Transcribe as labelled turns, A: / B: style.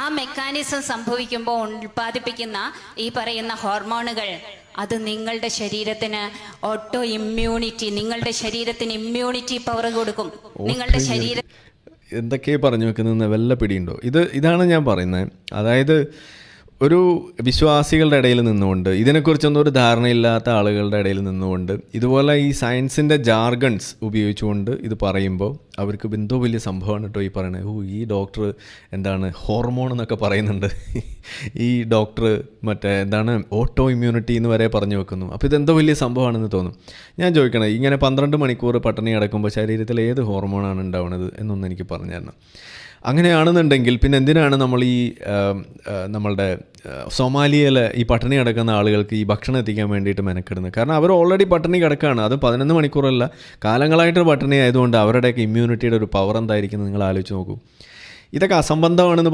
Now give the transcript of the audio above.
A: ആ മെക്കാനിസം സംഭവിക്കുമ്പോൾ ഉൽപ്പാദിപ്പിക്കുന്ന ഈ പറയുന്ന ഹോർമോണുകൾ അത് നിങ്ങളുടെ ശരീരത്തിന് ഓട്ടോ ഇമ്മ്യൂണിറ്റി, നിങ്ങളുടെ ശരീരത്തിന് ഇമ്മ്യൂണിറ്റി പവർ കൊടുക്കും. നിങ്ങളുടെ ശരീരം
B: എന്തൊക്കെയാണ് പറഞ്ഞു വെക്കുന്നത് വല്ല പിടിയുണ്ടോ? ഇതാണ് ഞാൻ പറയുന്നത്. അതായത് ഒരു വിശ്വാസികളുടെ ഇടയിൽ നിന്നുകൊണ്ട്, ഇതിനെക്കുറിച്ചൊന്നും ഒരു ധാരണയില്ലാത്ത ആളുകളുടെ ഇടയിൽ നിന്നുകൊണ്ട് ഇതുപോലെ ഈ സയൻസിൻ്റെ ജാർഗൺസ് ഉപയോഗിച്ചുകൊണ്ട് ഇത് പറയുമ്പോൾ അവർക്ക് എന്തോ വലിയ സംഭവമാണ് കേട്ടോ ഈ പറയണത്. ഈ ഡോക്ടർ എന്താണ് ഹോർമോൺ എന്നൊക്കെ പറയുന്നുണ്ട്, ഈ ഡോക്ടർ മറ്റേ എന്താണ് ഓട്ടോ ഇമ്മ്യൂണിറ്റി എന്ന് വരെ പറഞ്ഞു വെക്കുന്നു. അപ്പോൾ ഇതെന്തോ വലിയ സംഭവമാണെന്ന് തോന്നും. ഞാൻ ചോദിക്കണേ, ഇങ്ങനെ 12 മണിക്കൂർ പട്ടിണി കിടക്കുമ്പോൾ ശരീരത്തിൽ ഏത് ഹോർമോണാണ് ഉണ്ടാവുന്നത് എന്നൊന്ന് എനിക്ക് പറഞ്ഞു തരണം. അങ്ങനെയാണെന്നുണ്ടെങ്കിൽ പിന്നെ എന്തിനാണ് നമ്മൾ ഈ നമ്മളുടെ സൊമാലിയയിലെ ഈ പട്ടിണി കിടക്കുന്ന ആളുകൾക്ക് ഈ ഭക്ഷണം എത്തിക്കാൻ വേണ്ടിയിട്ട് മെനക്കെടുന്നത്? കാരണം അവർ ഓൾറെഡി പട്ടിണി കിടക്കുകയാണ്. അത് 11 മണിക്കൂറല്ല, കാലങ്ങളായിട്ട് പട്ടിണി ആയതുകൊണ്ട് അവരുടെയൊക്കെ ഇമ്മ്യൂണിറ്റിയുടെ ഒരു പവർ എന്തായിരിക്കും നിങ്ങൾ ആലോചിച്ച് നോക്കൂ. ഇതൊക്കെ അസംബന്ധമാണെന്ന്